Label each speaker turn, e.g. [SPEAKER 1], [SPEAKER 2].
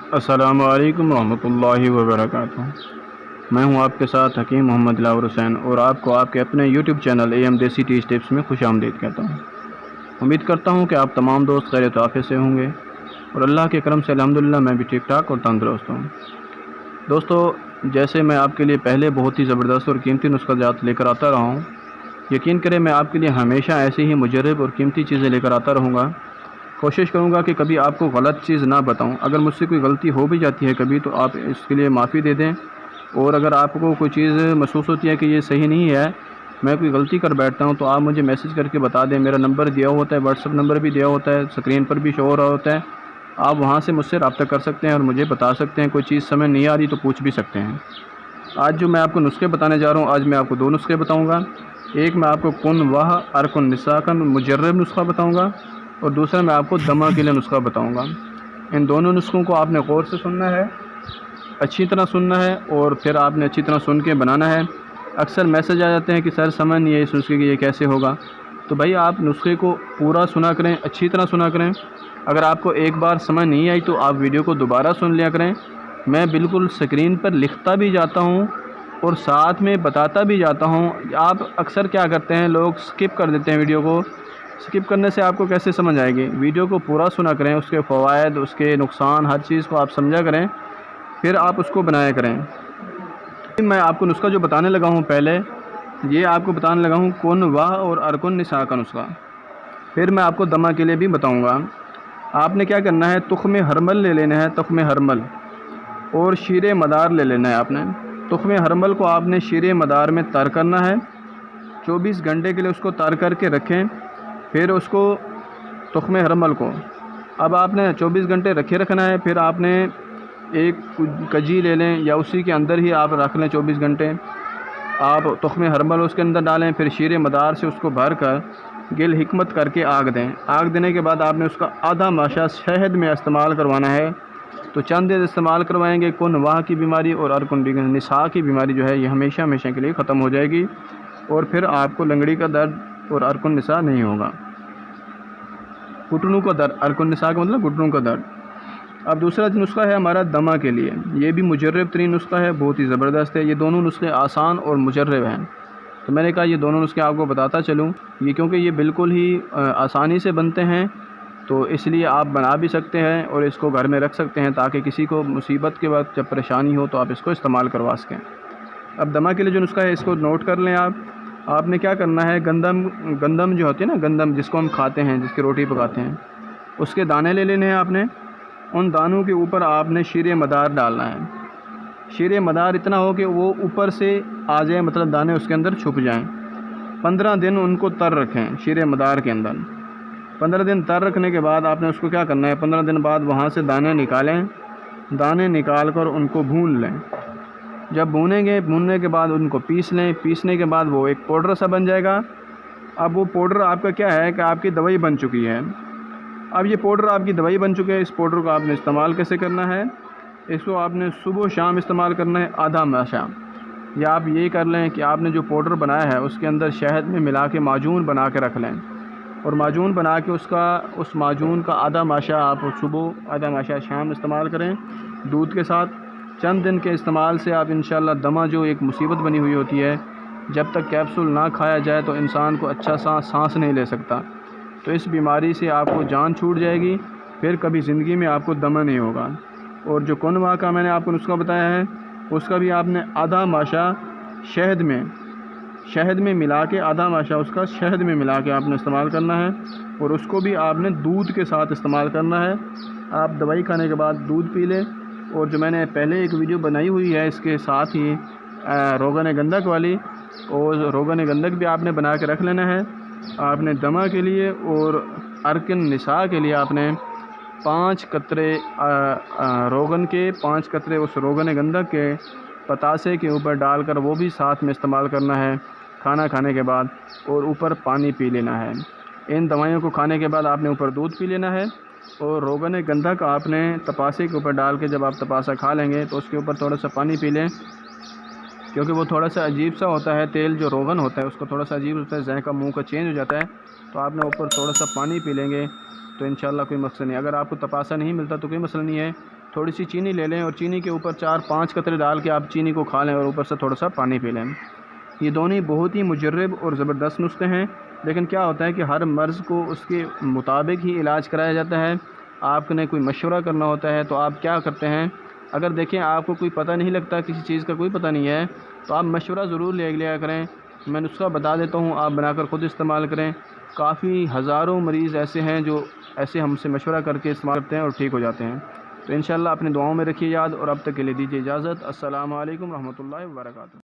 [SPEAKER 1] अस्सलामु अलैकुम रहमतुल्लाहि व बरकातुहू। मैं हूं आपके साथ हकीम मोहम्मद दिलावर हुसैन और आपको आपके अपने यूट्यूब चैनल एम देसी टी टिप्स में खुशामदीद कहता हूं। उम्मीद करता हूं कि आप तमाम दोस्त खैरियत आफियत से होंगे और अल्लाह के करम से अल्हम्दुलिल्लाह मैं भी ठीक ठाक और तंदुरुस्त हूँ। दोस्तों, जैसे मैं आपके लिए पहले बहुत ही ज़बरदस्त और कीमती नुस्खा जात लेकर आता रहा हूँ, यकीन करें मैं आपके लिए हमेशा ऐसी ही मुजर्रब और कीमती चीज़ें लेकर आता रहूँगा। कोशिश करूँगा कि कभी आपको गलत चीज़ ना बताऊँ। अगर मुझसे कोई गलती हो भी जाती है कभी, तो आप इसके लिए माफ़ी दे दें। और अगर आपको कोई चीज़ महसूस होती है कि ये सही नहीं है, मैं कोई गलती कर बैठता हूँ, तो आप मुझे मैसेज करके बता दें। मेरा नंबर दिया होता है, व्हाट्सअप नंबर भी दिया होता है, स्क्रीन पर भी शो हो रहा होता है। आप वहाँ से मुझसे रब्ता कर सकते हैं और मुझे बता सकते हैं। कोई चीज़ समझ नहीं आ रही तो पूछ भी सकते हैं। आज जो मैं आपको नुस्खे बताने जा रहा हूँ, आज मैं आपको 2 नुस्खे बताऊँगा। एक मैं आपको कुन वाह अरकुन निसा का मुजर्रब नुस्खा बताऊँगा और दूसरा मैं आपको दमा के लिए नुस्खा बताऊँगा। इन दोनों नुस्खों को आपने गौर से सुनना है, अच्छी तरह सुनना है और फिर आपने अच्छी तरह सुन के बनाना है। अक्सर मैसेज आ जाते हैं कि सर समझ नहीं है इस नुस्खे की, ये कैसे होगा। तो भाई आप नुस्खे को पूरा सुना करें, अच्छी तरह सुना करें। अगर आपको एक बार समझ नहीं आई तो आप वीडियो को दोबारा सुन लिया करें। मैं बिल्कुल स्क्रीन पर लिखता भी जाता हूँ और साथ में बताता भी जाता हूँ। आप अक्सर क्या करते हैं, लोग स्किप कर देते हैं वीडियो को। स्किप करने से आपको कैसे समझ आएगी। वीडियो को पूरा सुना करें, उसके फ़वाइद, उसके नुकसान, हर चीज़ को आप समझा करें, फिर आप उसको बनाया करें। मैं आपको नुस्खा जो बताने लगा हूँ पहले, ये आपको बताने लगा हूँ कुन वाह और अरकुन निसा का नुस्खा। फिर मैं आपको दमा के लिए भी बताऊँगा। आपने क्या करना है, तुख्म हरमल ले लेना है, तुख्म हरमल, और शीरे मदार ले लेना है आपने। तुख्म हरमल को आपने शीरे मदार में तर करना है। 24 घंटे के लिए उसको तर करके रखें। फिर उसको तुख्म हरमल को अब आपने 24 घंटे रखे रखना है। फिर आपने एक कजी ले लें या उसी के अंदर ही आप रख लें 24 घंटे। आप तुख्म हरमल उसके अंदर डालें, फिर शीरे मदार से उसको भर कर गिल हिकमत करके आग दें। आग देने के बाद आपने उसका आधा माशा शहद में इस्तेमाल करवाना है। तो चंद दिन इस्तेमाल करवाएंगे, कुन वाह की बीमारी और अरकुन निसा की बीमारी जो है ये हमेशा हमेशा के लिए ख़त्म हो जाएगी और फिर आपको लंगड़ी का दर्द और अरकुन निसा नहीं होगा। घुटनों का दर्द, अरकुन निसा का मतलब घुटनों का दर्द। अब दूसरा नुस्खा है हमारा दमा के लिए। ये भी मुजर्रब तरीन नुस्खा है, बहुत ही ज़बरदस्त है। ये दोनों नुस्खे आसान और मुजर्रब हैं, तो मैंने कहा ये दोनों नुस्खे आपको बताता चलूँ। ये क्योंकि ये बिल्कुल ही आसानी से बनते हैं, तो इसलिए आप बना भी सकते हैं और इसको घर में रख सकते हैं ताकि किसी को मुसीबत के वक्त जब परेशानी हो तो आप इसको इस्तेमाल करवा सकें। अब दमा के लिए जो नुस्खा है इसको नोट कर लें आप। आपने क्या करना है, गंदम जो होती है ना, गंदम जिसको हम खाते हैं, जिसकी रोटी पकाते हैं, उसके दाने ले लेने हैं आपने। उन दानों के ऊपर आपने शीरे मदार डालना है। शीरे मदार इतना हो कि वो ऊपर से आ जाए, मतलब दाने उसके अंदर छुप जाएं। 15 दिन उनको तर रखें शीरे मदार के अंदर। 15 दिन तर रखने के बाद आपने उसको क्या करना है, 15 दिन बाद वहाँ से दाने निकालें। दाने निकाल कर उनको भून लें। जब भूनेंगे, भूनने के बाद उनको पीस लें। पीसने के बाद वो एक पाउडर सा बन जाएगा। अब वो पाउडर आपका क्या है कि आपकी दवाई बन चुकी है। अब ये पाउडर आपकी दवाई बन चुकी है। इस पाउडर को आपने इस्तेमाल कैसे करना है, इसको आपने सुबह शाम इस्तेमाल करना है, आधा माशा। या आप ये कर लें कि आपने जो पाउडर बनाया है उसके अंदर शहद में मिला के माजून बना के रख लें और माजून बना के उस माजून का आधा माशा आप सुबह, आधा माशा शाम इस्तेमाल करें दूध के साथ। चंद दिन के इस्तेमाल से आप इंशाल्लाह दमा जो एक मुसीबत बनी हुई होती है, जब तक कैप्सूल ना खाया जाए तो इंसान को अच्छा सांस नहीं ले सकता, तो इस बीमारी से आपको जान छूट जाएगी। फिर कभी ज़िंदगी में आपको दमा नहीं होगा। और जो कुनवा का मैंने आपको नुस्खा बताया है, उसका भी आपने आधा माशा शहद में मिला के, आधा माशा उसका शहद में मिला के आपने इस्तेमाल करना है और उसको भी आपने दूध के साथ इस्तेमाल करना है। आप दवाई खाने के बाद दूध पी लें। और जो मैंने पहले एक वीडियो बनाई हुई है इसके साथ ही रोगन गंधक वाली, और रोगन गंधक भी आपने बना के रख लेना है। आपने दमा के लिए और अरकुन निसा के लिए आपने 5 कतरे रोगन के, 5 कतरे उस रोगन गंधक के पतासे के ऊपर डालकर वो भी साथ में इस्तेमाल करना है खाना खाने के बाद, और ऊपर पानी पी लेना है। इन दवाइयों को खाने के बाद आपने ऊपर दूध पी लेना है और रोगन गंधक आपने तपासे के ऊपर डाल के, जब आप तपासा खा लेंगे तो उसके ऊपर थोड़ा सा पानी पी लें, क्योंकि वो थोड़ा सा अजीब सा होता है। तेल जो रोगन होता है उसको थोड़ा सा अजीब होता है, जायका मुंह का चेंज हो जाता है। तो आपने ऊपर थोड़ा सा पानी पी लेंगे तो इंशाल्लाह कोई मसला नहीं। अगर आपको तपासा नहीं मिलता तो कोई मसला नहीं है, थोड़ी सी चीनी ले लें और चीनी के ऊपर 4-5 कतरे डाल के आप चीनी को खा लें और ऊपर से थोड़ा सा पानी पी लें। ये दोनों बहुत ही मुजर्रब और ज़बरदस्त नुस्खे हैं, लेकिन क्या होता है कि हर मर्ज़ को उसके मुताबिक ही इलाज कराया जाता है। आपने कोई मशवरा करना होता है तो आप क्या करते हैं, अगर देखें आपको कोई पता नहीं लगता, किसी चीज़ का कोई पता नहीं है, तो आप मशवरा ज़रूर ले लिया करें। मैं नुस्खा बता देता हूँ, आप बनाकर ख़ुद इस्तेमाल करें। काफ़ी हज़ारों मरीज़ ऐसे हैं जो ऐसे हमसे मशवरा करके इस्तेमाल करते हैं और ठीक हो जाते हैं। तो इंशाअल्लाह अपनी दुआओं में रखिए याद, और अब तक के लिए दीजिए इजाज़त। अस्सलामु अलैकुम रहमतुल्लाहि व बरकातुहू।